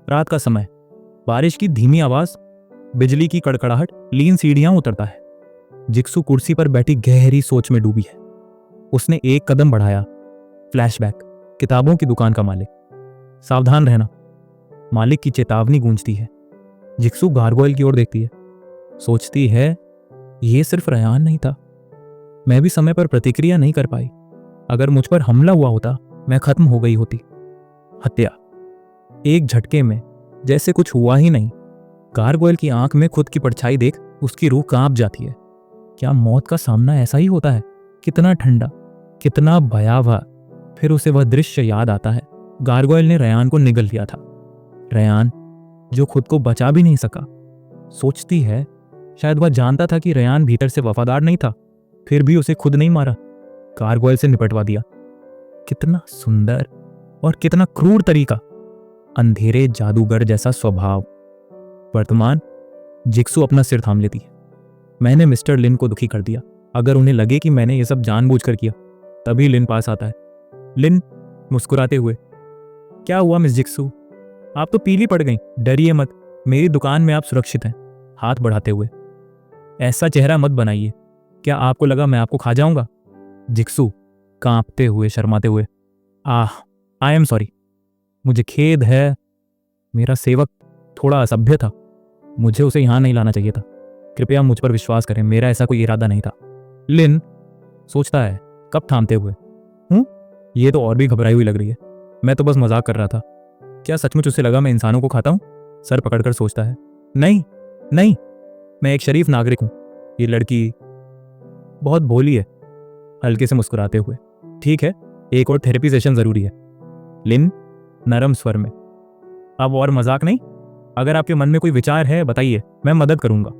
रात का समय, बारिश की धीमी आवाज, बिजली की कड़कड़ाहट, लीन सीढ़ियां उतरता है। जिक्सू कुर्सी पर बैठी गहरी सोच में डूबी है। उसने एक कदम बढ़ाया। फ्लैशबैक, किताबों की दुकान का मालिक। सावधान रहना, मालिक की चेतावनी गूंजती है। जिक्सू गार्गोयल की ओर देखती है। सोचती है, यह सिर्फ रयान नहीं था। मैं भी समय पर प्रतिक्रिया नहीं कर पाई। अगर मुझ पर हमला हुआ होता, मैं खत्म हो गई होती। हत्या, एक झटके में, जैसे कुछ हुआ ही नहीं। गार्गोयल की आंख में खुद की परछाई देख उसकी रूह कांप जाती है। क्या मौत का सामना ऐसा ही होता है? कितना ठंडा, कितना भयावह। फिर उसे वह दृश्य याद आता है। गार्गोयल ने रयान को निगल लिया था। रयान जो खुद को बचा भी नहीं सका। सोचती है, शायद वह जानता था कि रयान भीतर से वफादार नहीं था, फिर भी उसे खुद नहीं मारा, गार्गोयल से निपटवा दिया। कितना सुंदर और कितना क्रूर तरीका। अंधेरे जादूगर जैसा स्वभाव। वर्तमान, जिक्सू अपना सिर थाम लेती है। मैंने मिस्टर लिन को दुखी कर दिया। अगर उन्हें लगे कि मैंने ये सब जानबूझकर किया, तभी लिन पास आता है। लिन मुस्कुराते हुए, क्या हुआ मिस जिक्सू? आप तो पीली पड़ गई। डरिए मत, मेरी दुकान में आप सुरक्षित हैं। हाथ बढ़ाते हुए, ऐसा चेहरा मत बनाइए। क्या आपको लगा मैं आपको खा जाऊंगा? जिक्सू कांपते हुए, शर्माते हुए, आई एम सॉरी। मुझे खेद है। मेरा सेवक थोड़ा असभ्य था। मुझे उसे यहां नहीं लाना चाहिए था। कृपया मुझ पर विश्वास करें, मेरा ऐसा कोई इरादा नहीं था। लिन सोचता है, कब थामते हुए, ये तो और भी घबराई हुई लग रही है। मैं तो बस मजाक कर रहा था। क्या सचमुच उसे लगा मैं इंसानों को खाता हूं? सर पकड़कर सोचता है, नहीं नहीं, मैं एक शरीफ नागरिक हूं। ये लड़की बहुत भोली है। हल्के से मुस्कुराते हुए, ठीक है, एक और थेरेपी सेशन जरूरी है। लिन नरम स्वर में, अब और मजाक नहीं। अगर आपके मन में कोई विचार है बताइए, मैं मदद करूंगा।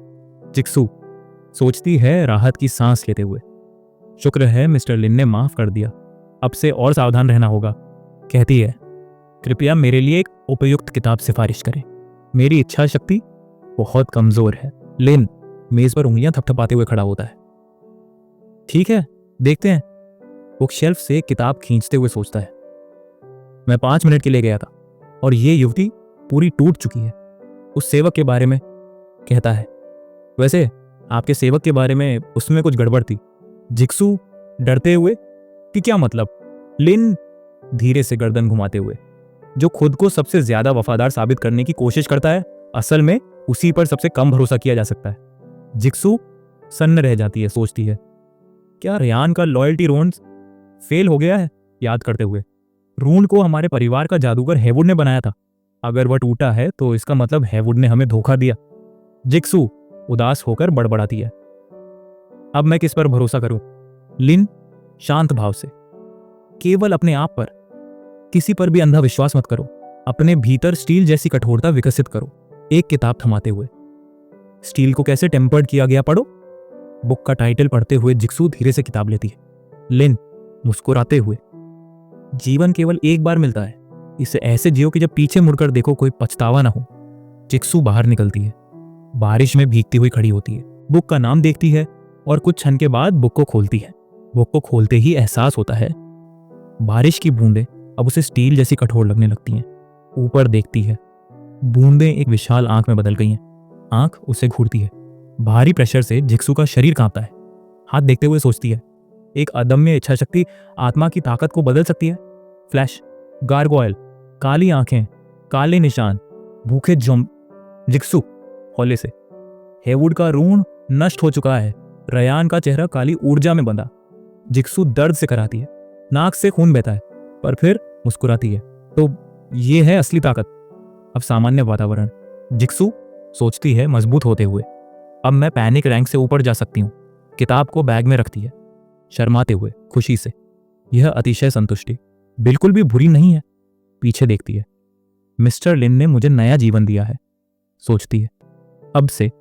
जिक्सू सोचती है, राहत की सांस लेते हुए, शुक्र है मिस्टर लिन ने माफ कर दिया। अब से और सावधान रहना होगा। कहती है, कृपया मेरे लिए एक उपयुक्त किताब सिफारिश करें। मेरी इच्छा शक्ति बहुत कमजोर है। लिन मेज पर उंगलियां थपथपाते हुए खड़ा होता है। ठीक है, देखते हैं। बुक शेल्फ से किताब खींचते हुए सोचता है, मैं 5 मिनट के लिए गया था और ये युवती पूरी टूट चुकी है। उस सेवक के बारे में कहता है, वैसे आपके सेवक के बारे में उसमें कुछ गड़बड़ थी। जिक्सू डरते हुए, कि क्या मतलब? लिन धीरे से गर्दन घुमाते हुए, जो खुद को सबसे ज्यादा वफादार साबित करने की कोशिश करता है, असल में उसी पर सबसे कम भरोसा किया जा सकता है। जिक्सू सन्न रह जाती है। सोचती है, क्या रयान का लॉयल्टी रोन फेल हो गया है? याद करते हुए, रून को हमारे परिवार का जादूगर हेवुड ने बनाया था। अगर वह टूटा है तो इसका मतलब हेवुड ने हमें धोखा दिया। जिक्सू उदास होकर बड़बड़ाती है, अब मैं किस पर भरोसा करूं? लिन शांत भाव से, केवल अपने आप पर। किसी पर भी अंधा विश्वास मत करो। अपने भीतर स्टील जैसी कठोरता विकसित करो। एक किताब थमाते हुए, स्टील को कैसे टेम्पर्ड किया गया पढ़ो। बुक का टाइटल पढ़ते हुए जिक्सू धीरे से किताब लेती है। लिन मुस्कुराते हुए, जीवन केवल एक बार मिलता है, इसे ऐसे जियो कि जब पीछे मुड़कर देखो कोई पछतावा ना हो। जिक्सू बाहर निकलती है। बारिश में भीगती हुई खड़ी होती है। बुक का नाम देखती है और कुछ क्षण के बाद बुक को खोलती है। बुक को खोलते ही एहसास होता है, बारिश की बूंदें अब उसे स्टील जैसी कठोर लगने लगती हैं। ऊपर देखती है, बूंदें एक विशाल आंख में बदल गई हैं। आंख उसे घूरती है। भारी प्रेशर से जिक्सू का शरीर कांपता है। हाथ देखते हुए सोचती है, एक अदम्य इच्छा शक्ति आत्मा की ताकत को बदल सकती है। फ्लैश, गार्गोयल, काली आंखें, काले निशान, भूखे जिक्सू हौले से, हेवुड का रून नष्ट हो चुका है। रयान का चेहरा काली ऊर्जा में बंधा। जिक्सू दर्द से कराती है। नाक से खून बहता है, पर फिर मुस्कुराती है। तो ये है असली ताकत। अब सामान्य वातावरण। जिक्सू सोचती है मजबूत होते हुए, अब मैं पैनिक रैंक से ऊपर जा सकती हूँ। किताब को बैग में रखती है, शर्माते हुए, खुशी से। यह अतिशय संतुष्टि बिल्कुल भी बुरी नहीं है। पीछे देखती है, मिस्टर लिन ने मुझे नया जीवन दिया है। सोचती है, अब से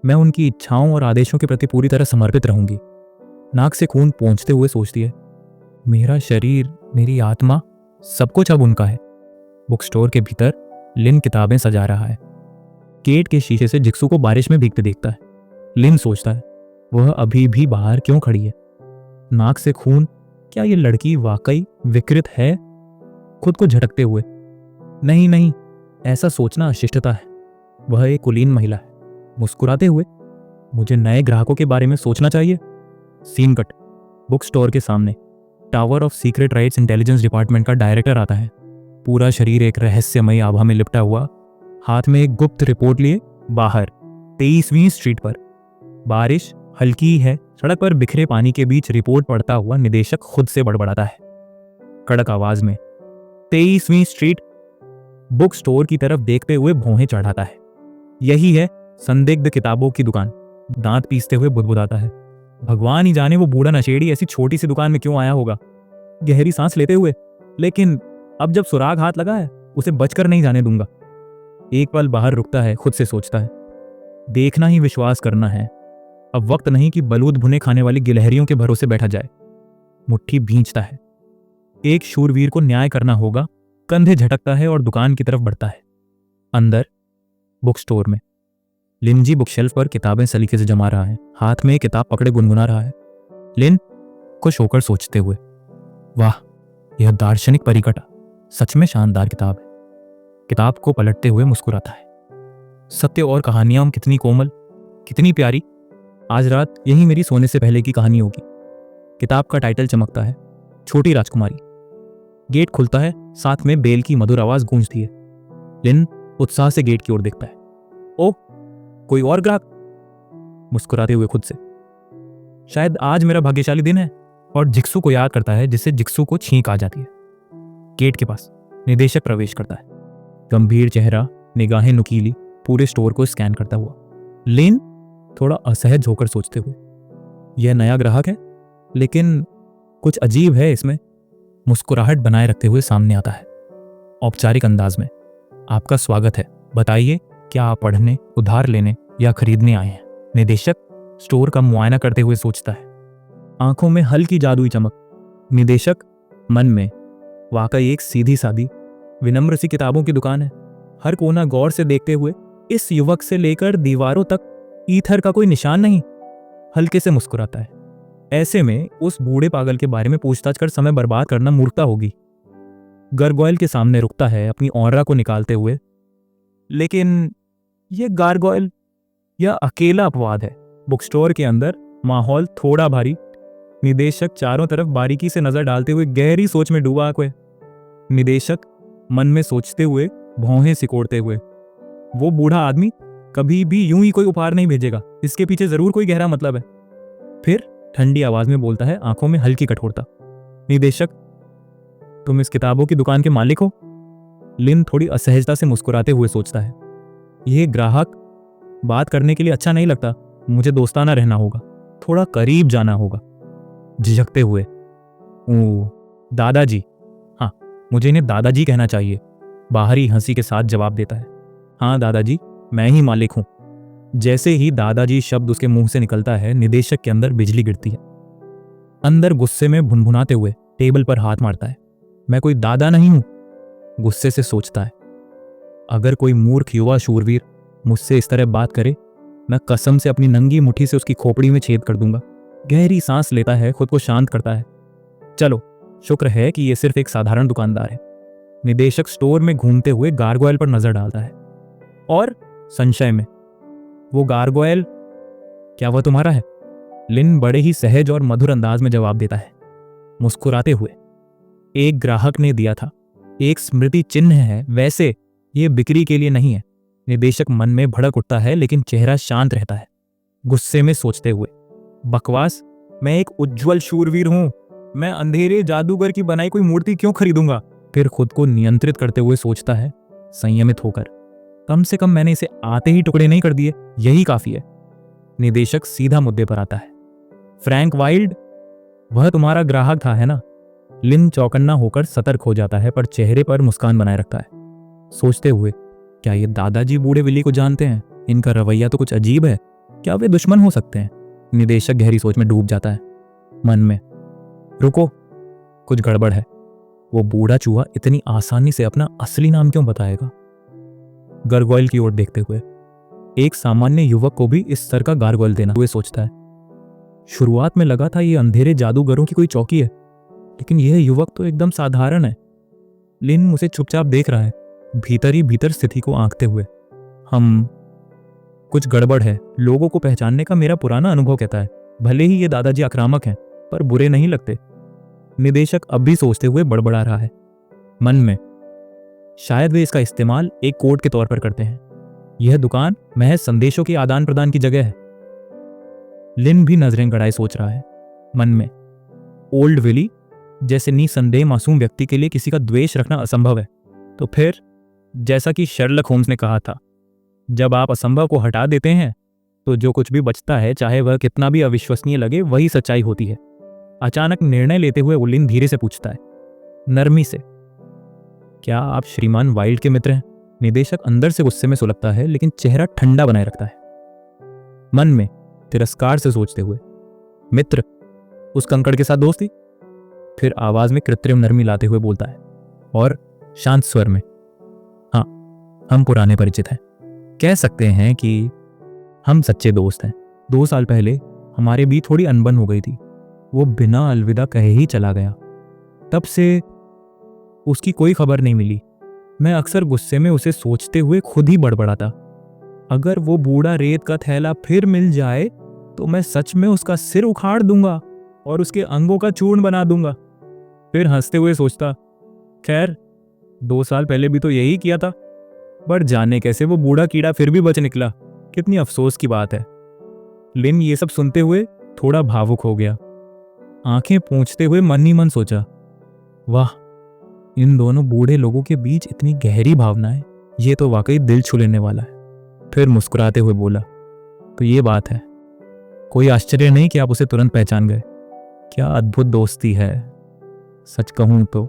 मैं उनकी इच्छाओं और आदेशों के प्रति पूरी तरह समर्पित रहूंगी। नाक से खून पोंछते हुए सोचती है, मेरा शरीर, मेरी आत्मा, सब कुछ अब उनका है। बुक स्टोर के भीतर लिन किताबें सजा रहा है। गेट के शीशे से जिक्सू को बारिश में भीगते देखता है। लिन सोचता है, वह अभी भी बाहर क्यों खड़ी है? नाक से खून, क्या यह लड़की वाकई विकृत है? खुद को झटकते हुए, नहीं नहीं, ऐसा सोचना अशिष्टता है। वह एक कुलीन महिला है। मुस्कुराते हुए, मुझे नए ग्राहकों के बारे में सोचना चाहिए। Scene cut. बुक स्टोर के सामने tower of secret rights intelligence department का डायरेक्टर आता है। पूरा शरीर एक रहस्यमयी आभा में लिपटा हुआ, हाथ में एक गुप्त रिपोर्ट लिए बाहर 23वीं स्ट्रीट पर। बारिश हल्की है। सड़क पर बिखरे पानी के बीच रिपोर्ट पढ़ता हुआ निदेशक खुद से बड़बड़ाता है कड़क आवाज में, 23वीं स्ट्रीट। बुक स्टोर की तरफ देखते हुए भौहें चढ़ाता है। यही है संदिग्ध किताबों की दुकान। दांत पीसते हुए बुदबुदाता है। भगवान ही जाने वो बूढ़ा नशेड़ी ऐसी छोटी सी दुकान में क्यों आया होगा। गहरी सांस लेते हुए, लेकिन अब जब सुराग हाथ लगा है उसे बचकर नहीं जाने दूंगा। एक पल बाहर रुकता है, खुद से सोचता है, देखना ही विश्वास करना है। अब वक्त नहीं कि बलूत भुने खाने वाली गिलहरियों के भरोसे बैठा जाए। मुट्ठी भींचता है। एक शूरवीर को न्याय करना होगा। कंधे झटकता है और दुकान की तरफ बढ़ता है। अंदर बुक स्टोर में लिनजी बुकशेल्फ पर किताबें सलीके से जमा रहा है। हाथ में एक किताब पकड़े गुनगुना रहा है। लिन खुश होकर सोचते हुए, वाह, यह दार्शनिक परिकटा सच में शानदार किताब है। किताब को पलटते हुए मुस्कुराता है। सत्य और कहानियां कितनी कोमल, कितनी प्यारी। आज रात यही मेरी सोने से पहले की कहानी होगी। किताब का टाइटल चमकता है, छोटी राजकुमारी। गेट खुलता है, साथ में बेल की मधुर आवाज गूंजती है। लिन उत्साह से गेट की ओर देखता है। ओह, कोई और ग्राहक। मुस्कुराते हुए खुद से, शायद आज मेरा भाग्यशाली दिन है। और जिक्सू को याद करता है, जिससे जिक्सू को छींक आ जाती है। गेट के पास निदेशक प्रवेश करता है। गंभीर चेहरा, निगाहें नुकीली, पूरे स्टोर को स्कैन करता हुआ। लिन थोड़ा असहज होकर सोचते हुए, यह नया ग्राहक है, लेकिन कुछ अजीब है इसमें। मुस्कुराहट बनाए रखते हुए सामने आता है। औपचारिक अंदाज में, आपका स्वागत है, बताइए क्या आप पढ़ने, उधार लेने या खरीदने आए हैं। निदेशक स्टोर का मुआयना करते हुए सोचता है, आंखों में हल्की जादुई चमक। निदेशक मन में, वाकई एक सीधी सादी विनम्र सी किताबों की दुकान है। हर कोना गौर से देखते हुए, इस युवक से लेकर दीवारों तक ईथर का कोई निशान नहीं। हल्के से मुस्कुराता है। ऐसे में उस बूढ़े पागल के बारे में पूछताछ कर समय बर्बाद करना मूर्खता होगी। गारगोयल के सामने रुकता है, अपनी ऑरा को निकालते हुए, लेकिन यह गारगोयल यह अकेला अपवाद है। बुक स्टोर के अंदर माहौल थोड़ा भारी। निदेशक चारों तरफ बारीकी से नजर डालते हुए गहरी सोच में डूबा हुआ है। निदेशक मन में सोचते हुए, भौहें सिकोड़ते हुए, वो बूढ़ा आदमी कभी भी यूं ही कोई उपहार नहीं भेजेगा, इसके पीछे जरूर कोई गहरा मतलब है। फिर ठंडी आवाज में बोलता है, आंखों में हल्की कठोरता, निदेशक, तुम इस किताबों की दुकान के मालिक हो। लिन थोड़ी असहजता से मुस्कुराते हुए सोचता है, यह ग्राहक बात करने के लिए अच्छा नहीं लगता। मुझे दोस्ताना रहना होगा, थोड़ा करीब जाना होगा। झिझकते हुए, ओ दादाजी, हाँ मुझे इन्हें दादाजी कहना चाहिए। बाहरी हंसी के साथ जवाब देता है, हाँ दादाजी, मैं ही मालिक हूं। जैसे ही दादाजी शब्द उसके मुंह से निकलता है, निदेशक के अंदर बिजली गिरती है। अंदर गुस्से में भुनभुनाते हुए टेबल पर हाथ मारता है, मैं कोई दादा नहीं हूं। गुस्से से सोचता है, अगर कोई मूर्ख युवा शूरवीर मुझसे इस तरह बात करे, मैं कसम से अपनी नंगी मुट्ठी से उसकी खोपड़ी में छेद कर दूंगा। गहरी सांस लेता है, खुद को शांत करता है। चलो, शुक्र है कि यह सिर्फ एक साधारण दुकानदार है। निदेशक स्टोर में घूमते हुए गारगोयल पर नजर डालता है और संशय में, वो गारगोयल, क्या वह तुम्हारा है? लिन बड़े ही सहज और मधुर अंदाज में जवाब देता है, मुस्कुराते हुए, एक ग्राहक ने दिया था, एक स्मृति चिन्ह है, वैसे ये बिक्री के लिए नहीं है। निदेशक मन में भड़क उठता है, लेकिन चेहरा शांत रहता है। गुस्से में सोचते हुए, बकवास, मैं एक उज्जवल शूरवीर हूं, मैं अंधेरे जादूगर की बनाई कोई मूर्ति क्यों खरीदूंगा। फिर खुद को नियंत्रित करते हुए सोचता है, संयमित होकर, कम से कम मैंने इसे आते ही टुकड़े नहीं कर दिए, यही काफी है। निदेशक सीधा मुद्दे पर आता है, फ्रैंक वाइल्ड, वह तुम्हारा ग्राहक था, है ना? लिन चौकन्ना होकर सतर्क हो जाता है, पर चेहरे पर मुस्कान बनाए रखता है, सोचते हुए, क्या ये दादाजी बूढ़े विली को जानते हैं? इनका रवैया तो कुछ अजीब है, क्या वे दुश्मन हो सकते हैं? निदेशक गहरी सोच में डूब जाता है। मन में, रुको, कुछ गड़बड़ है। वो बूढ़ा चूहा इतनी आसानी से अपना असली नाम क्यों बताएगा? गारगोयल की ओर देखते हुए, एक सामान्य युवक को भी इस सर का गारगोयल देना हुए सोचता है। शुरुआत में लगा था ये अंधेरे जादूगरों की कोई चौकी है, लेकिन यह युवक तो एकदम साधारण है। लिन उसे चुपचाप देख रहा है, भीतर ही भीतर स्थिति को आंकते हुए, हम कुछ गड़बड़ है। लोगों को पहचानने का मेरा पुराना अनुभव कहता है, भले ही ये दादाजी आक्रामक हैं पर बुरे नहीं लगते। निदेशक अब भी सोचते हुए बड़बड़ा रहा है मन में, शायद वे इसका इस्तेमाल एक कोड के तौर पर करते हैं। यह दुकान महज संदेशों के आदान प्रदान की जगह है। लिन भी नजरें गड़ाए सोच रहा है मन में, ओल्ड विली जैसे निसंदेह मासूम व्यक्ति के लिए किसी का द्वेष रखना असंभव है। तो फिर जैसा कि शर्लक होम्स ने कहा था, जब आप असंभव को हटा देते हैं तो जो कुछ भी बचता है, चाहे वह कितना भी अविश्वसनीय लगे, वही सच्चाई होती है। अचानक निर्णय लेते हुए उलिन धीरे से पूछता है, नरमी से, क्या आप श्रीमान वाइल्ड के मित्र हैं? निदेशक अंदर से गुस्से में सुलगता है लेकिन चेहरा ठंडा बनाए रखता है, मन में तिरस्कार से सोचते हुए, मित्र? उस कंकड़ के साथ दोस्ती? फिर आवाज में कृत्रिम नरमी लाते हुए बोलता है और शांत स्वर में, हाँ, हम पुराने परिचित हैं। कह सकते हैं कि हम सच्चे दोस्त हैं। 2 साल पहले हमारे बीच थोड़ी अनबन हो गई थी। वो बिना अलविदा कहे ही चला गया। तब से उसकी कोई खबर नहीं मिली। मैं अक्सर गुस्से में उसे सोचते हुए खुद ही बड़बड़ाता, अगर वो बूढ़ा रेत का थैला फिर मिल जाए तो मैं सच में उसका सिर उखाड़ दूंगा और उसके अंगों का चूर्ण बना दूंगा। फिर हंसते हुए सोचता, खैर 2 साल पहले भी तो यही किया था, पर जाने कैसे वो बूढ़ा कीड़ा फिर भी बच निकला। कितनी अफसोस की बात है। लिन ये सब सुनते हुए थोड़ा भावुक हो गया। आंखें पोंछते हुए मन ही मन सोचा, वाह, इन दोनों बूढ़े लोगों के बीच इतनी गहरी भावनाएं, ये तो वाकई दिल छू लेने वाला है। फिर मुस्कुराते हुए बोला, तो ये बात है। कोई आश्चर्य नहीं कि आप उसे तुरंत पहचान गए। क्या अद्भुत दोस्ती है। सच कहूं तो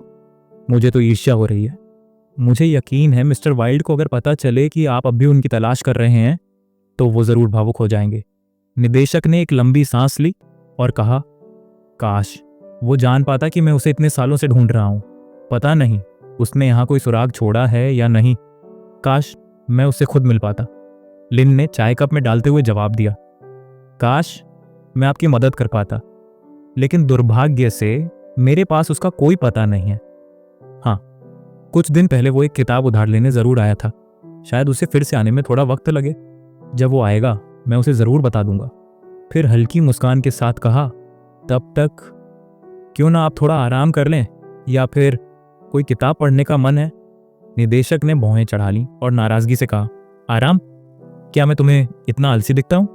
मुझे तो ईर्ष्या हो रही है। मुझे यकीन है मिस्टर वाइल्ड को अगर पता चले कि आप अब भी उनकी तलाश कर रहे हैं तो वो जरूर भावुक हो जाएंगे। निदेशक ने एक लंबी सांस ली और कहा, काश वो जान पाता कि मैं उसे इतने सालों से ढूंढ रहा हूं। पता नहीं उसने यहां कोई सुराग छोड़ा है या नहीं। काश मैं उससे खुद मिल पाता। लिन ने चाय कप में डालते हुए जवाब दिया, काश मैं आपकी मदद कर पाता, लेकिन दुर्भाग्य से मेरे पास उसका कोई पता नहीं है। हाँ, कुछ दिन पहले वो एक किताब उधार लेने जरूर आया था। शायद उसे फिर से आने में थोड़ा वक्त लगे। जब वो आएगा मैं उसे जरूर बता दूंगा। फिर हल्की मुस्कान के साथ कहा, तब तक क्यों ना आप थोड़ा आराम कर लें, या फिर कोई किताब पढ़ने का मन है? निदेशक ने भौहें चढ़ा ली और नाराजगी से कहा, आराम? क्या मैं तुम्हें इतना आलसी दिखता हूं?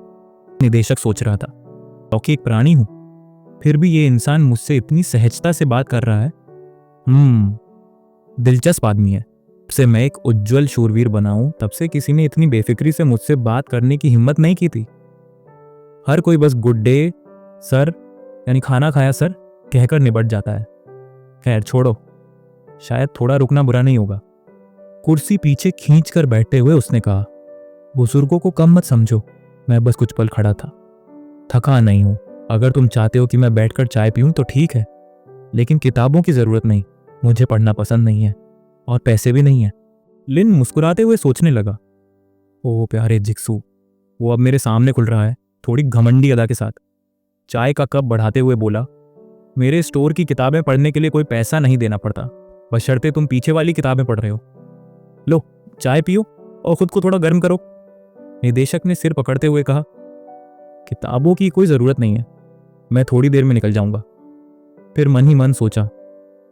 निदेशक सोच रहा था, क्योंकि एक प्राणी हूं, फिर भी ये इंसान मुझसे इतनी सहजता से बात कर रहा है। दिलचस्प आदमी है। जब से मैं एक उज्जवल शूरवीर बनाऊं तब से किसी ने इतनी बेफिक्री से मुझसे बात करने की हिम्मत नहीं की थी। हर कोई बस गुड डे सर, यानी खाना खाया सर, कहकर निपट जाता है। खैर छोड़ो, शायद थोड़ा रुकना बुरा नहीं होगा। कुर्सी पीछे खींचकर बैठते हुए उसने कहा, बुजुर्गों को कम मत समझो, मैं बस कुछ पल खड़ा था, थका नहीं हूं। अगर तुम चाहते हो कि मैं बैठकर चाय पीऊं तो ठीक है, लेकिन किताबों की जरूरत नहीं, मुझे पढ़ना पसंद नहीं है और पैसे भी नहीं है। लिन मुस्कुराते हुए सोचने लगा, ओह प्यारे जिक्सू, वो अब मेरे सामने खुल रहा है, थोड़ी घमंडी अदा के साथ। चाय का कप बढ़ाते हुए बोला, मेरे स्टोर की किताबें पढ़ने के लिए कोई पैसा नहीं देना पड़ता, बशर्ते तुम पीछे वाली किताबें पढ़ रहे हो। लो चाय पियो और खुद को थोड़ा गर्म करो। निदेशक ने सिर पकड़ते हुए कहा, किताबों की कोई जरूरत नहीं है, मैं थोड़ी देर में निकल जाऊंगा। फिर मन ही मन सोचा,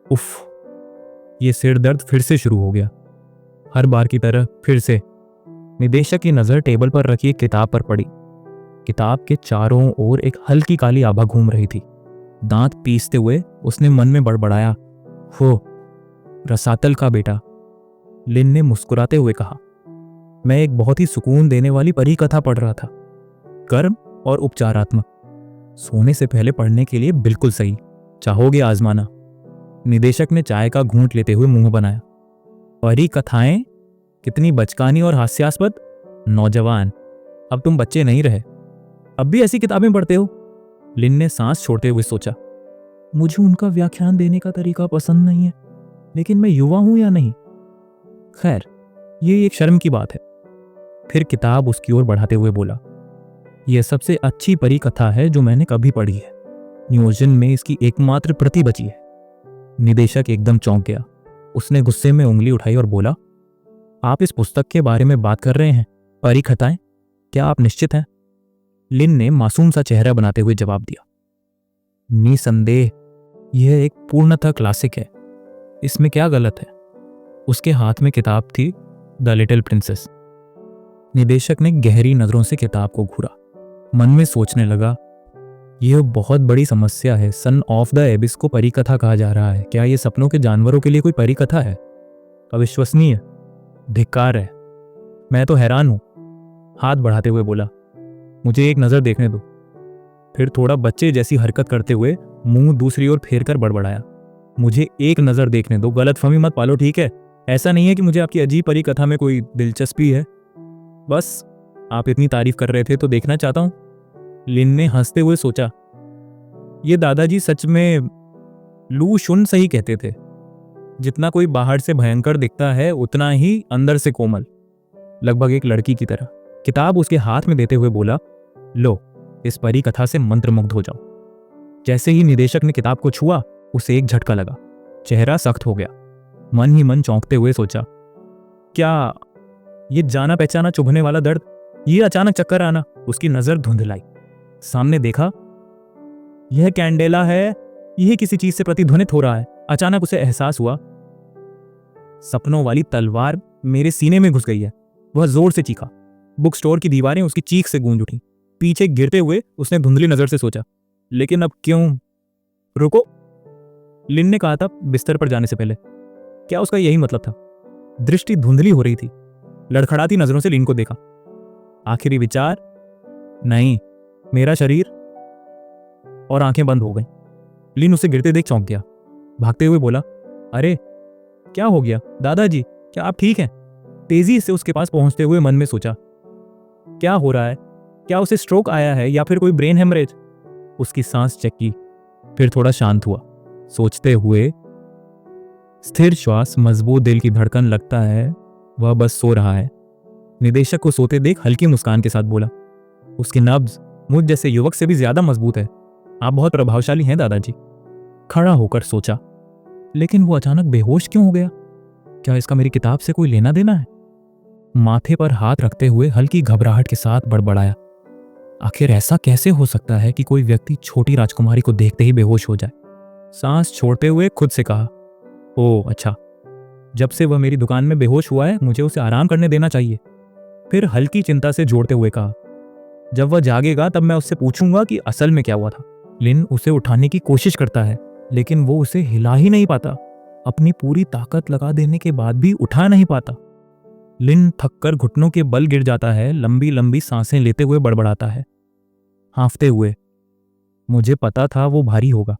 उफ, ये सिर दर्द फिर से शुरू हो गया। हर बार की तरह फिर से निदेशक की नजर टेबल पर रखी एक किताब पर पड़ी। किताब के चारों ओर एक हल्की काली आभा घूम रही थी। दांत पीसते हुए उसने मन में बड़बड़ाया, हो, रसातल का बेटा। लिन ने मुस्कुराते हुए कहा, मैं एक बहुत ही सुकून देने वाली परी कथा पढ़ रहा था, कर्म और उपचारात्मक, सोने से पहले पढ़ने के लिए बिल्कुल सही, चाहोगे आजमाना? निदेशक ने चाय का घूंट लेते हुए मुंह बनाया, परी कथाएं कितनी बचकानी और हास्यास्पद। नौजवान, अब तुम बच्चे नहीं रहे, अब भी ऐसी किताबें पढ़ते हो? लिन ने सांस छोड़ते हुए सोचा, मुझे उनका व्याख्यान देने का तरीका पसंद नहीं है, लेकिन मैं युवा हूं या नहीं? खैर, ये एक शर्म की बात है। फिर किताब उसकी ओर बढ़ाते हुए बोला, यह सबसे अच्छी परी कथा है जो मैंने कभी पढ़ी है। नियोजन में इसकी एकमात्र प्रति बची है। निदेशक एकदम चौंक गया। उसने गुस्से में उंगली उठाई और बोला, आप इस पुस्तक के बारे में बात कर रहे हैं, परी कथाएं? क्या आप निश्चित हैं? लिन ने मासूम सा चेहरा बनाते हुए जवाब दिया। निसंदेह यह एक पूर्णतः क्लासिक है, इसमें क्या गलत है? उसके हाथ में किताब थी, द लिटिल प्रिंसेस। निदेशक ने गहरी नजरों से किताब को घूरा, मन में सोचने लगा, यह बहुत बड़ी समस्या है। सन ऑफ द एबिस को परी कथा कहा जा रहा है। क्या यह सपनों के जानवरों के लिए कोई परी कथा है? अविश्वसनीय, धिक्कार है। मैं तो हैरान हूं, हाथ बढ़ाते हुए बोला। मुझे एक नजर देखने दो। फिर थोड़ा बच्चे जैसी हरकत करते हुए मुंह दूसरी ओर फेर कर बड़बड़ाया। मुझे एक नजर देखने दो, गलतफहमी मत पालो, ठीक है? ऐसा नहीं है कि मुझे आपकी अजीब परी कथा में कोई दिलचस्पी है, बस आप इतनी तारीफ कर रहे थे तो देखना चाहता हूं। लिन ने हंसते हुए सोचा, ये दादाजी सच में लू शुन सही कहते थे। जितना कोई बाहर से भयंकर दिखता है उतना ही अंदर से कोमल, लगभग एक लड़की की तरह। किताब उसके हाथ में देते हुए बोला, लो, इस परी कथा से मंत्रमुग्ध हो जाओ। जैसे ही निदेशक ने किताब को छुआ, उसे एक झटका लगा, चेहरा सख्त हो गया। मन ही मन चौंकते हुए सोचा, क्या ये जाना पहचाना चुभने वाला दर्द, ये अचानक चक्कर आना? उसकी नजर धुंधलाई, सामने देखा, यह कैंडेला है, यह किसी चीज से प्रतिध्वनित हो रहा है। अचानक उसे एहसास हुआ, सपनों वाली तलवार मेरे सीने में घुस गई है। वह जोर से चीखा, बुक स्टोर की दीवारें उसकी चीख से गूंज उठी। पीछे गिरते हुए उसने धुंधली नजर से सोचा, लेकिन अब क्यों? रुको, लिन ने कहा था बिस्तर पर जाने से पहले। क्या उसका यही मतलब था? दृष्टि धुंधली हो रही थी। लड़खड़ाती नजरों से लिन को देखा। आखिरी विचार, नहीं, मेरा शरीर। और आंखें बंद हो गईं। लिन उसे गिरते देख चौंक गया, भागते हुए बोला, अरे क्या हो गया दादाजी, क्या आप ठीक हैं? तेजी से उसके पास पहुंचते हुए मन में सोचा, क्या हो रहा है? क्या उसे स्ट्रोक आया है या फिर कोई ब्रेन हेमरेज? उसकी सांस चक्की, फिर थोड़ा शांत हुआ, सोचते हुए, स्थिर श्वास, मजबूत दिल की धड़कन, लगता है वह बस सो रहा है। निदेशक को सोते देख हल्की मुस्कान के साथ बोला, उसकी नब्ज मुझ जैसे युवक से भी ज्यादा मजबूत है। आप बहुत प्रभावशाली हैं दादाजी। खड़ा होकर सोचा, लेकिन वो अचानक बेहोश क्यों हो गया? क्या इसका मेरी किताब से कोई लेना देना है? माथे पर हाथ रखते हुए हल्की घबराहट के साथ बड़बड़ाया, आखिर ऐसा कैसे हो सकता है कि कोई व्यक्ति छोटी राजकुमारी को देखते ही बेहोश हो जाए? सांस छोड़ते हुए खुद से कहा, ओह अच्छा, जब से वह मेरी दुकान में बेहोश हुआ है, मुझे उसे आराम करने देना चाहिए। फिर हल्की चिंता से जोड़ते हुए कहा, जब वह जागेगा तब मैं उससे पूछूंगा कि असल में क्या हुआ था। लिन उसे उठाने की कोशिश करता है, लेकिन वो उसे हिला ही नहीं पाता। अपनी पूरी ताकत लगा देने के बाद भी उठा नहीं पाता। लिन थककर घुटनों के बल गिर जाता है, लंबी लंबी सांसें लेते हुए बड़बड़ाता है, हांफते हुए, मुझे पता था वो भारी होगा,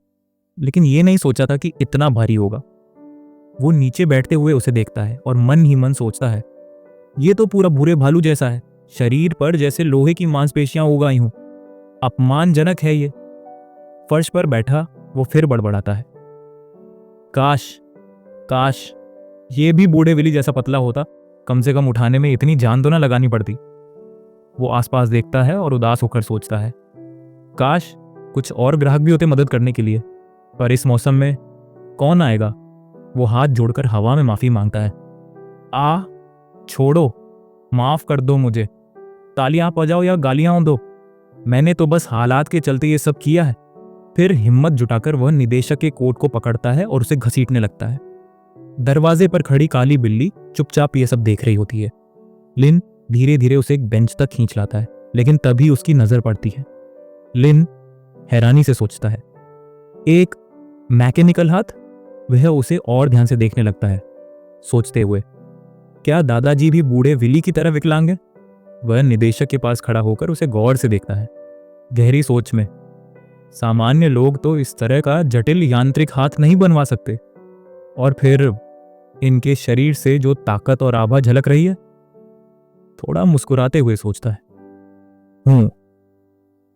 लेकिन ये नहीं सोचा था कि इतना भारी होगा। वो नीचे बैठते हुए उसे देखता है और मन ही मन सोचता है, ये तो पूरा भूरे भालू जैसा है, शरीर पर जैसे लोहे की मांसपेशियां उगाई हों। अपमानजनक है ये। फर्श पर बैठा वो फिर बड़बड़ाता है, काश काश ये भी बूढ़े विली जैसा पतला होता, कम से कम उठाने में इतनी जान तो ना लगानी पड़ती। वो आसपास देखता है और उदास होकर सोचता है, काश कुछ और ग्राहक भी होते मदद करने के लिए, पर इस मौसम में कौन आएगा? वो हाथ जोड़कर हवा में माफी मांगता है, छोड़ो, माफ कर दो मुझे, तालियां बजाओ या गालियां दो, मैंने तो बस हालात के चलते ये सब किया है। फिर हिम्मत जुटाकर वह निदेशक के कोट को पकड़ता है और उसे घसीटने लगता है। दरवाजे पर खड़ी काली बिल्ली चुपचाप ये सब देख रही होती है। लिन धीरे धीरे उसे एक बेंच तक खींच लाता है, लेकिन तभी उसकी नजर पड़ती है। लिन हैरानी से सोचता है, एक मैकेनिकल हाथ। वह उसे और ध्यान से देखने लगता है, सोचते हुए, क्या दादाजी भी बूढ़े विली की तरह विकलांग है? वह निदेशक के पास खड़ा होकर उसे गौर से देखता है, गहरी सोच में। सामान्य लोग तो इस तरह का जटिल यांत्रिक हाथ नहीं बनवा सकते, और फिर इनके शरीर से जो ताकत और आभा झलक रही है। थोड़ा मुस्कुराते हुए सोचता है,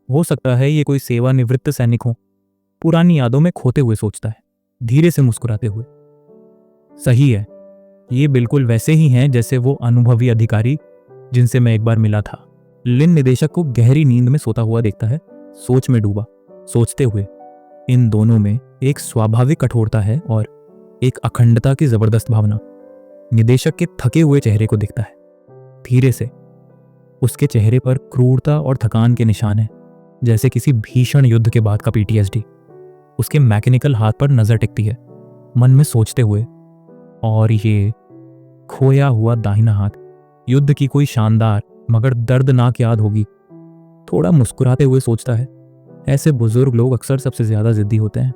हो सकता है ये कोई सेवानिवृत्त सैनिक हो। पुरानी यादों में खोते हुए सोचता है, धीरे से मुस्कुराते हुए। सही है, ये बिल्कुल वैसे ही हैं जैसे वो अनुभवी अधिकारी जिनसे मैं एक बार मिला था। लिन निदेशक को गहरी नींद में सोता हुआ देखता है, सोच में डूबा, सोचते हुए, इन दोनों में एक स्वाभाविक कठोरता है और एक अखंडता की जबरदस्त भावना। निदेशक के थके हुए चेहरे को दिखता है। धीरे से उसके चेहरे पर क्रूरता और थकान के निशान हैं, जैसे किसी भीषण युद्ध के बाद का पीटीएसडी। उसके मैकेनिकल हाथ पर नजर टिकती है, मन में सोचते हुए, और ये खोया हुआ दाहिना हाथ युद्ध की कोई शानदार मगर दर्दनाक याद होगी। थोड़ा मुस्कुराते हुए सोचता है, ऐसे बुजुर्ग लोग अक्सर सबसे ज्यादा जिद्दी होते हैं।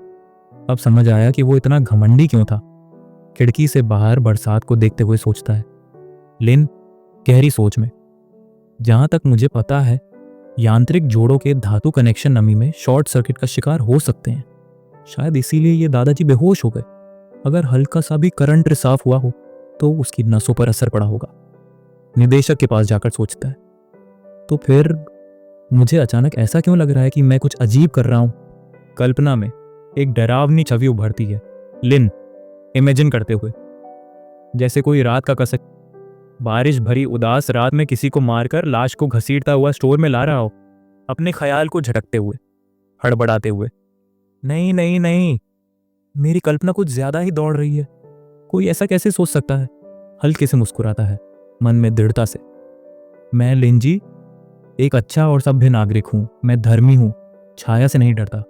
अब समझ आया कि वो इतना घमंडी क्यों था। खिड़की से बाहर बरसात को देखते हुए सोचता है। लिन गहरी सोच में, जहां तक मुझे पता है यांत्रिक जोड़ों के धातु कनेक्शन नमी में शॉर्ट सर्किट का शिकार हो सकते हैं। शायद इसीलिए ये दादाजी बेहोश हो गए। अगर हल्का सा भी करंट रिसाव हुआ हो तो उसकी नसों पर असर पड़ा होगा। निदेशक के पास जाकर सोचता है, तो फिर मुझे अचानक ऐसा क्यों लग रहा है कि मैं कुछ अजीब कर रहा हूं। कल्पना में एक डरावनी छवि उभरती है। लिन इमेजिन करते हुए, जैसे कोई रात का कसक बारिश भरी उदास रात में किसी को मारकर लाश को घसीटता हुआ स्टोर में ला रहा हो, अपने ख्याल को झटकते हुए, हड़बड़ाते हुए। नहीं नहीं नहीं, मेरी कल्पना कुछ ज्यादा ही दौड़ रही है। कोई ऐसा कैसे सोच सकता है। हल्के से मुस्कुराता है, मन में दृढ़ता से। मैं लिन जी एक अच्छा और सभ्य नागरिक हूं, मैं धर्मी हूं, छाया से नहीं डरता।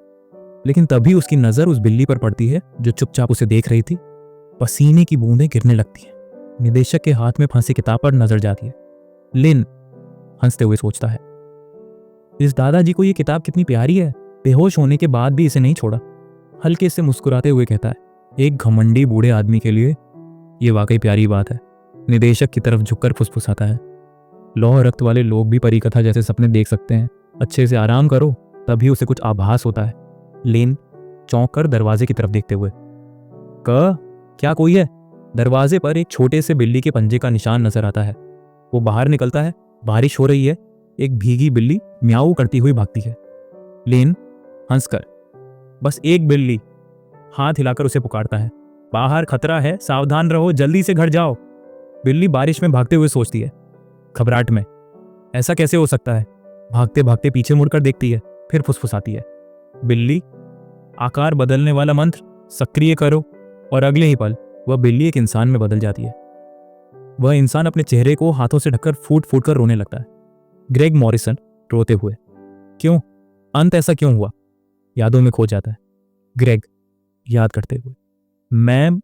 लेकिन तभी उसकी नजर उस बिल्ली पर पड़ती है जो चुपचाप उसे देख रही थी। पसीने की बूंदें गिरने लगती हैं। निदेशक के हाथ में फंसी किताब पर नजर जाती है। लिन हंसते हुए सोचता है, इस दादाजी को ये किताब कितनी प्यारी है। बेहोश होने के बाद भी इसे नहीं छोड़ा। हल्के से मुस्कुराते हुए कहता है, एक घमंडी बूढ़े आदमी के लिए ये वाकई प्यारी बात है। निदेशक की तरफ झुककर फुसफुसाता है, लौह रक्त वाले लोग भी परी कथा जैसे सपने देख सकते हैं। अच्छे से आराम करो, तभी उसे कुछ आभास होता है। लेन चौंक कर दरवाजे की तरफ देखते हुए, क्या कोई है। दरवाजे पर एक छोटे से बिल्ली के पंजे का निशान नजर आता है। वो बाहर निकलता है। बारिश हो रही है। एक भीगी बिल्ली म्याऊ करती हुई भागती है। लेन हंसकर, बस एक बिल्ली, हाथ हिलाकर उसे पुकारता है, बाहर खतरा है, सावधान रहो, जल्दी से घर जाओ। बिल्ली बारिश में भागते हुए सोचती है, घबराहट में, ऐसा कैसे हो सकता है। भागते भागते पीछे मुड़कर देखती है, फिर फुसफुसाती है, बिल्ली आकार बदलने वाला मंत्र सक्रिय करो। और अगले ही पल वह बिल्ली एक इंसान में बदल जाती है। वह इंसान अपने चेहरे को हाथों से ढककर फूट फूट कर रोने लगता है। ग्रेग मॉरिसन रोते हुए, क्यों, अंत ऐसा क्यों हुआ। यादों में खो जाता है। ग्रेग याद करते हुए, मैं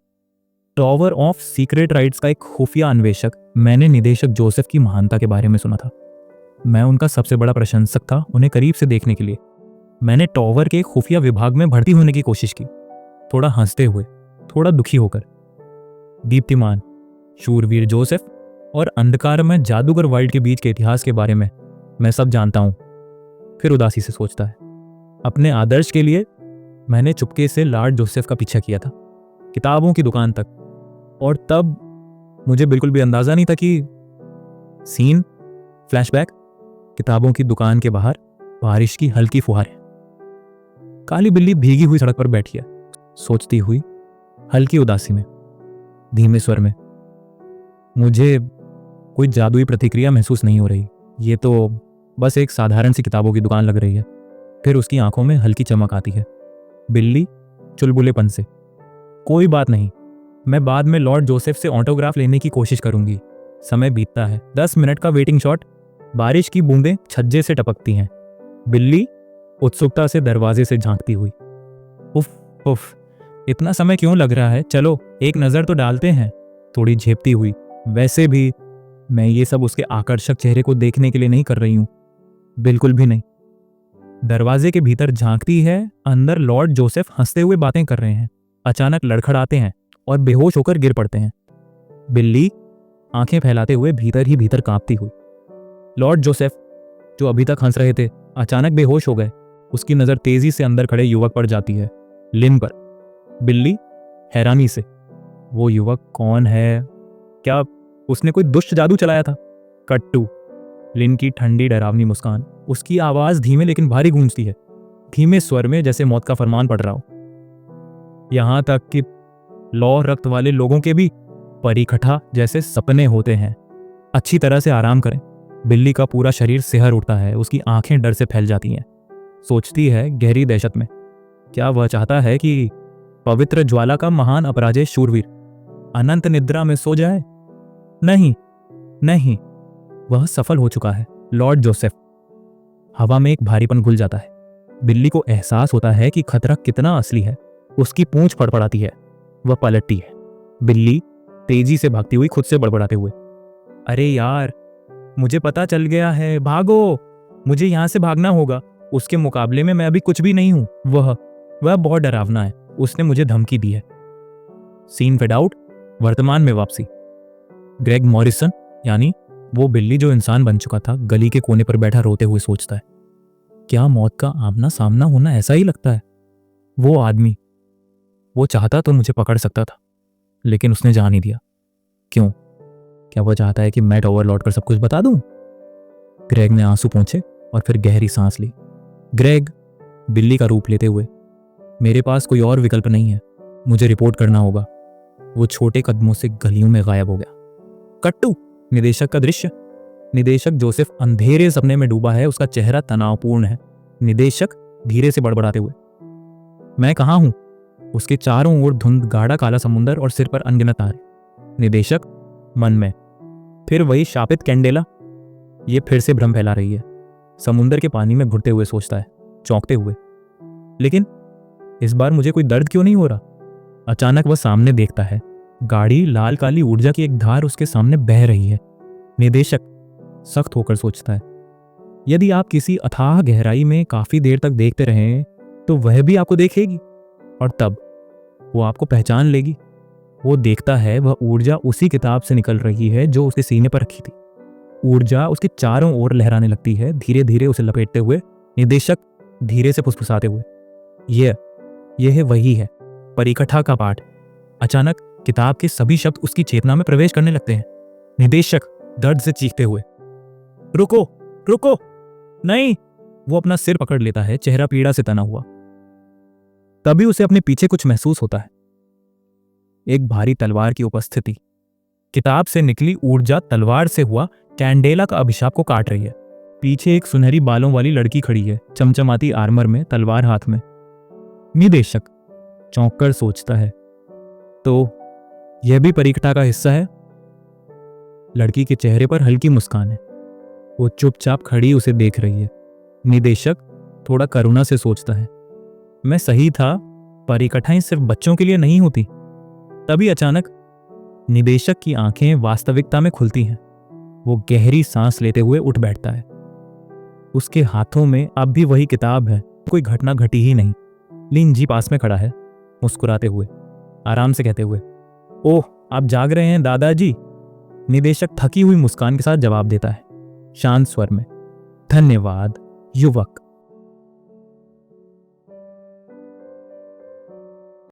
टॉवर ऑफ सीक्रेट राइट्स का एक खुफिया अन्वेषक, मैंने निदेशक जोसेफ की महानता के बारे में सुना था। मैं उनका सबसे बड़ा प्रशंसक था। उन्हें करीब से देखने के लिए मैंने टॉवर के खुफिया विभाग में भर्ती होने की कोशिश की। थोड़ा हंसते हुए, थोड़ा दुखी होकर, दीप्तिमान शूरवीर जोसेफ और अंधकारमय जादूगर वर्ल्ड के बीच के इतिहास के बारे में मैं सब जानता हूं। फिर उदासी से सोचता है, अपने आदर्श के लिए मैंने चुपके से लॉर्ड जोसेफ का पीछा किया था, किताबों की दुकान तक, और तब मुझे बिल्कुल भी अंदाजा नहीं था कि सीन फ्लैशबैक, किताबों की दुकान के बाहर बारिश की हल्की फुहारें, काली बिल्ली भीगी हुई सड़क पर बैठी है, सोचती हुई हल्की उदासी में, धीमे स्वर में, मुझे कोई जादुई प्रतिक्रिया महसूस नहीं हो रही। ये तो बस एक साधारण सी किताबों की दुकान लग रही है। फिर उसकी आंखों में हल्की चमक आती है। बिल्ली चुलबुलेपन से, कोई बात नहीं, मैं बाद में लॉर्ड जोसेफ से ऑटोग्राफ लेने की कोशिश करूंगी। समय बीतता है। 10 मिनट का वेटिंग शॉट। बारिश की बूंदें छज्जे से टपकती हैं। बिल्ली उत्सुकता से दरवाजे से झांकती हुई, उफ उफ, इतना समय क्यों लग रहा है, चलो एक नजर तो डालते हैं। थोड़ी झेपती हुई, वैसे भी मैं ये सब उसके आकर्षक चेहरे को देखने के लिए नहीं कर रही हूं, बिल्कुल भी नहीं। दरवाजे के भीतर झांकती है। अंदर लॉर्ड जोसेफ हंसते हुए बातें कर रहे हैं। अचानक लड़खड़ाते हैं और बेहोश होकर गिर पड़ते हैं। बिल्ली आंखें फैलाते हुए भीतर ही भीतर कांपती हुई। लॉर्ड जोसेफ, जो अभी तक हंस रहे थे, अचानक बेहोश हो गए। उसकी नजर तेजी से अंदर खड़े युवक पर जाती है, लिन पर। बिल्ली हैरानी से, वो युवक कौन है, क्या उसने कोई दुष्ट जादू चलाया था। कट टू लिन की ठंडी डरावनी मुस्कान। उसकी आवाज धीमे लेकिन भारी गूंजती है, धीमे स्वर में, जैसे मौत का फरमान पड़ रहा हो। यहां तक कि लौह रक्त वाले लोगों के भी परिकठा जैसे सपने होते हैं। अच्छी तरह से आराम करें। बिल्ली का पूरा शरीर सिहर उठता है। उसकी आंखें डर से फैल जाती हैं। सोचती है गहरी दहशत में, क्या वह चाहता है कि पवित्र ज्वाला का महान अपराजेय शूरवीर अनंत निद्रा में सो जाए। नहीं, नहीं, वह सफल हो चुका है, लॉर्ड जोसेफ। हवा में एक भारीपन घुल जाता है। बिल्ली को एहसास होता है कि खतरा कितना असली है। उसकी पूंछ फड़फड़ाती है। वह पलटती है। बिल्ली तेजी से भागती हुई खुद से बड़बड़ाते हुए, अरे यार, मुझे पता चल गया है, भागो, मुझे यहां से भागना होगा। उसके मुकाबले में मैं अभी कुछ भी नहीं हूं। वह बहुत डरावना है। उसने मुझे धमकी दी है। सीन फेड आउट, वर्तमान में वापसी। ग्रेग मॉरिसन, यानी वो बिल्ली जो इंसान बन चुका था, गली के कोने पर बैठा रोते हुए सोचता है, क्या मौत का आमना सामना होना ऐसा ही लगता है? वो आदमी, वो चाहता तो मुझे पकड़ सकता था, लेकिन उसने जान ही दिया। क्यों? क्या वो चाहता है कि मैं टॉवर लौट कर सब कुछ बता दूं? ग्रेग ने आंसू पोंछे और फिर गहरी सांस ली। ग्रेग, बिल्ली का रूप लेते हुए, मेरे पास कोई और विकल्प नहीं है, मुझे रिपोर्ट करना होगा। वो छोटे कदमों से गलियों में गायब हो गया। कट्टू, निदेशक का दृश्य। निदेशक जोसेफ अंधेरे सपने में डूबा है। उसका चेहरा तनावपूर्ण है। निदेशक धीरे से बड़बड़ाते हुए, मैं कहाँ हूं? उसके चारों ओर धुंध, गाढ़ा काला समुंदर और सिर पर अनगिनत तारे। निदेशक मन में, फिर वही शापित कैंडेला, ये फिर से भ्रम फैला रही है। समुंदर के पानी में घुटते हुए सोचता है, चौंकते हुए, लेकिन इस बार मुझे कोई दर्द क्यों नहीं हो रहा? अचानक वह सामने देखता है। गाढ़ी लाल काली ऊर्जा की एक धार उसके सामने बह रही है। निदेशक सख्त होकर सोचता है, यदि आप किसी अथाह गहराई में काफी देर तक देखते रहें तो वह भी आपको देखेगी और तब वो आपको पहचान लेगी। वो देखता है, वह ऊर्जा उसी किताब से निकल रही है जो उसके सीने पर रखी थी। ऊर्जा उसके चारों ओर लहराने लगती है, धीरे धीरे उसे लपेटते हुए। निदेशक धीरे से फुसफुसाते हुए, यह वही है, परिकथा का पाठ। अचानक किताब के सभी शब्द उसकी चेतना में प्रवेश करने लगते हैं। निदेशक दर्द से चीखते हुए, रुको, रुको, नहीं। वो अपना सिर पकड़ लेता है, चेहरा पीड़ा से तना हुआ। तभी उसे अपने पीछे कुछ महसूस होता है, एक भारी तलवार की उपस्थिति। किताब से निकली ऊर्जा तलवार से हुआ कैंडेला का अभिशाप को काट रही है। पीछे एक सुनहरी बालों वाली लड़की खड़ी है, चमचमाती आर्मर में, तलवार हाथ में। निदेशक चौंक कर सोचता है, तो यह भी परिकथा का हिस्सा है? लड़की के चेहरे पर हल्की मुस्कान है। वो चुपचाप खड़ी उसे देख रही है। निदेशक थोड़ा करुणा से सोचता है, मैं सही था, परिकथाएं सिर्फ बच्चों के लिए नहीं होती। तभी अचानक निदेशक की आंखें वास्तविकता में खुलती हैं। वो गहरी सांस लेते हुए उठ बैठता है। उसके हाथों में अब भी वही किताब है। कोई घटना घटी ही नहीं। लिन जी पास में खड़ा है, मुस्कुराते हुए, आराम से कहते हुए, ओह, आप जाग रहे हैं दादाजी? निदेशक थकी हुई मुस्कान के साथ जवाब देता है, शांत स्वर में, धन्यवाद युवक।